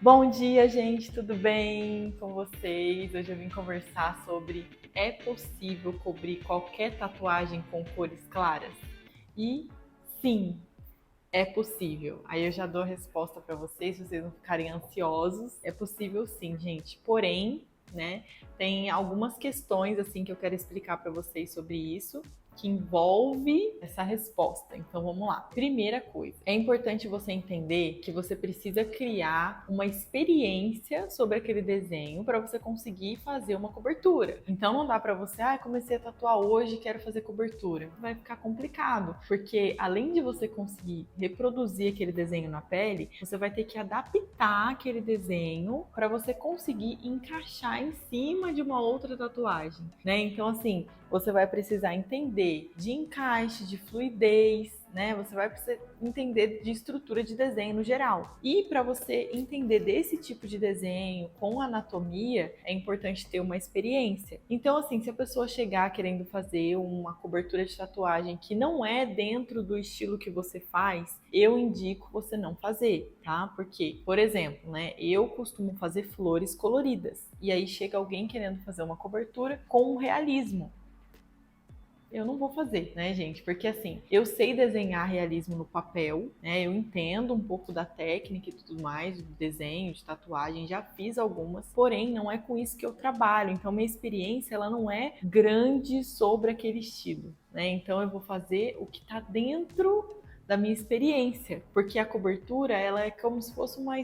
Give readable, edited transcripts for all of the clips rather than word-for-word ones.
Bom dia, gente, tudo bem com vocês? Hoje eu vim conversar sobre é possível cobrir qualquer tatuagem com cores claras? E sim, é possível. Aí eu já dou a resposta para vocês, se vocês não ficarem ansiosos. É possível sim, gente. Porém, né, tem algumas questões assim que eu quero explicar para vocês sobre isso, que envolve essa resposta. Então vamos lá. Primeira coisa, é importante você entender que você precisa criar uma experiência sobre aquele desenho para você conseguir fazer uma cobertura. Então não dá para você, comecei a tatuar hoje, quero fazer cobertura. Vai ficar complicado, porque além de você conseguir reproduzir aquele desenho na pele, você vai ter que adaptar aquele desenho para você conseguir encaixar em cima de uma outra tatuagem, né? Então assim, você vai precisar entender de encaixe, de fluidez, né? Você vai precisar entender de estrutura de desenho no geral. E para você entender desse tipo de desenho com anatomia, é importante ter uma experiência. Então, assim, se a pessoa chegar querendo fazer uma cobertura de tatuagem que não é dentro do estilo que você faz, eu indico você não fazer, tá? Porque, por exemplo, né, eu costumo fazer flores coloridas. E aí chega alguém querendo fazer uma cobertura com realismo. Eu não vou fazer, né, gente? Porque assim, eu sei desenhar realismo no papel, né? Eu entendo um pouco da técnica e tudo mais, do desenho, de tatuagem, já fiz algumas, porém não é com isso que eu trabalho. Então minha experiência ela não é grande sobre aquele estilo, né? Então eu vou fazer o que tá dentro da minha experiência, porque a cobertura ela é como se fosse uma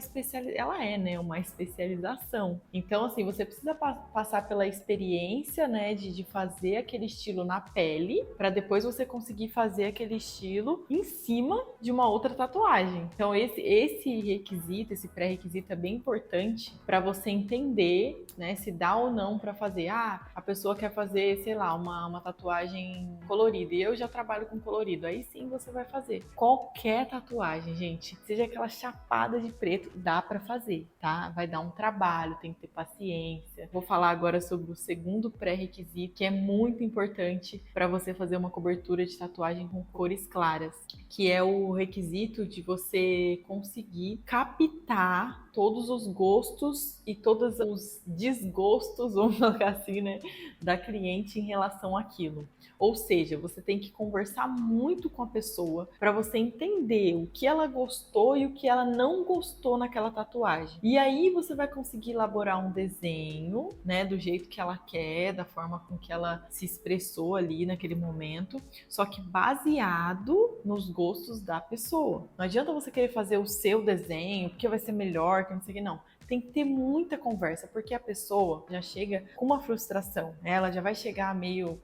ela é, né, uma especialização. Então assim, você precisa passar pela experiência, né, de fazer aquele estilo na pele, para depois você conseguir fazer aquele estilo em cima de uma outra tatuagem. Então esse requisito, esse pré-requisito é bem importante para você entender, né, se dá ou não para fazer. A pessoa quer fazer, sei lá, uma tatuagem colorida e eu já trabalho com colorido. Aí sim você vai fazer. Qualquer tatuagem, gente, seja aquela chapada de preto, dá para fazer, tá? Vai dar um trabalho, tem que ter paciência. Vou falar agora sobre o segundo pré-requisito, que é muito importante para você fazer uma cobertura de tatuagem com cores claras, que é o requisito de você conseguir captar todos os gostos e todos os desgostos, vamos colocar assim, né, da cliente em relação àquilo. Ou seja, você tem que conversar muito com a pessoa para você entender o que ela gostou e o que ela não gostou naquela tatuagem. E aí você vai conseguir elaborar um desenho, né, do jeito que ela quer, da forma com que ela se expressou ali naquele momento, só que baseado nos gostos da pessoa. Não adianta você querer fazer o seu desenho, porque vai ser melhor, que não sei o que, não. Tem que ter muita conversa, porque a pessoa já chega com uma frustração, né? Ela já vai chegar meio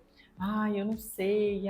eu não sei,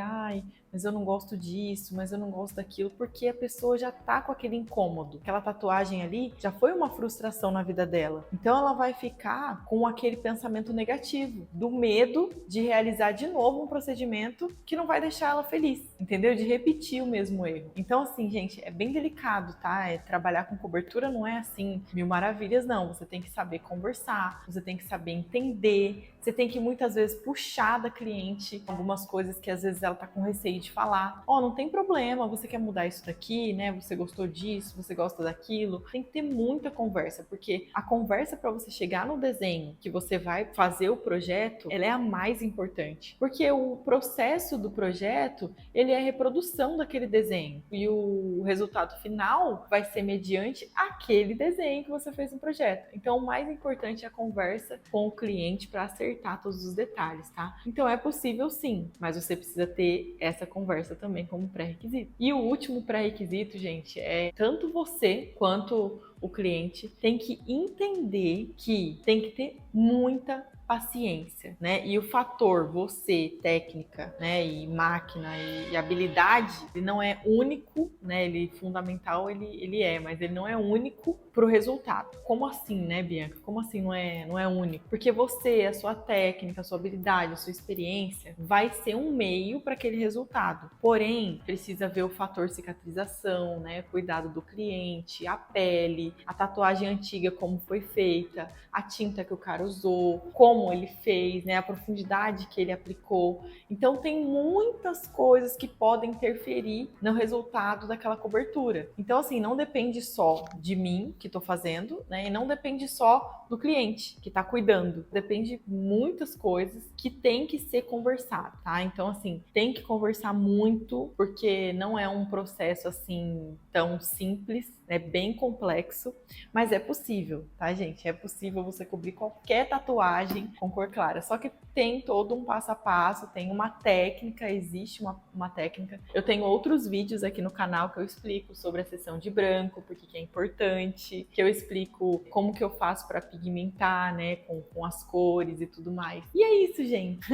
mas eu não gosto disso, mas eu não gosto daquilo, porque a pessoa já tá com aquele incômodo. Aquela tatuagem ali já foi uma frustração na vida dela. Então ela vai ficar com aquele pensamento negativo, do medo de realizar de novo um procedimento que não vai deixar ela feliz, entendeu? De repetir o mesmo erro. Então, assim, gente, é bem delicado, tá? Trabalhar com cobertura não é assim, mil maravilhas, não. Você tem que saber conversar, você tem que saber entender, você tem que muitas vezes puxar da cliente algumas coisas que às vezes ela tá com receio de falar. Não tem problema, você quer mudar isso daqui, né? Você gostou disso, você gosta daquilo. Tem que ter muita conversa, porque a conversa para você chegar no desenho que você vai fazer o projeto, ela é a mais importante. Porque o processo do projeto, ele é a reprodução daquele desenho. E o resultado final vai ser mediante aquele desenho que você fez no projeto. Então, o mais importante é a conversa com o cliente para acertar todos os detalhes, tá? Então, é possível sim, mas você precisa ter essa conversa também como pré-requisito. E o último pré-requisito, gente, é tanto você quanto o cliente tem que entender que tem que ter muita paciência, né? E o fator você, técnica, né, e máquina e habilidade, ele não é único, né? Ele fundamental, ele é, mas ele não é único pro resultado. Como assim, né, Bianca? Como assim não é único? Porque você, a sua técnica, a sua habilidade, a sua experiência vai ser um meio para aquele resultado. Porém, precisa ver o fator cicatrização, né, cuidado do cliente, a pele, a tatuagem antiga como foi feita, a tinta que o cara usou, como ele fez, né, a profundidade que ele aplicou. Então tem muitas coisas que podem interferir no resultado daquela cobertura. Então assim, não depende só de mim que estou fazendo, né? E não depende só do cliente que está cuidando. Depende de muitas coisas que tem que ser conversado, tá? Então, assim, tem que conversar muito, porque não é um processo assim tão simples, é bem complexo, mas é possível, tá, gente? É possível você cobrir qualquer tatuagem com cor clara. Só que tem todo um passo a passo, tem uma técnica, existe uma técnica. Eu tenho outros vídeos aqui no canal que eu explico sobre a sessão de branco, porque que é importante, que eu explico como que eu faço para pigmentar, né, com as cores e tudo mais. E é isso, gente.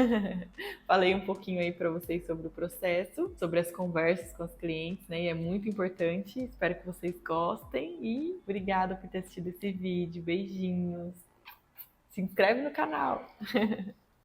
Falei um pouquinho aí para vocês sobre o processo, sobre as conversas com os clientes, né? E é muito importante. Espero que vocês gostem e obrigada por ter assistido esse vídeo. Beijinhos. Se inscreve no canal.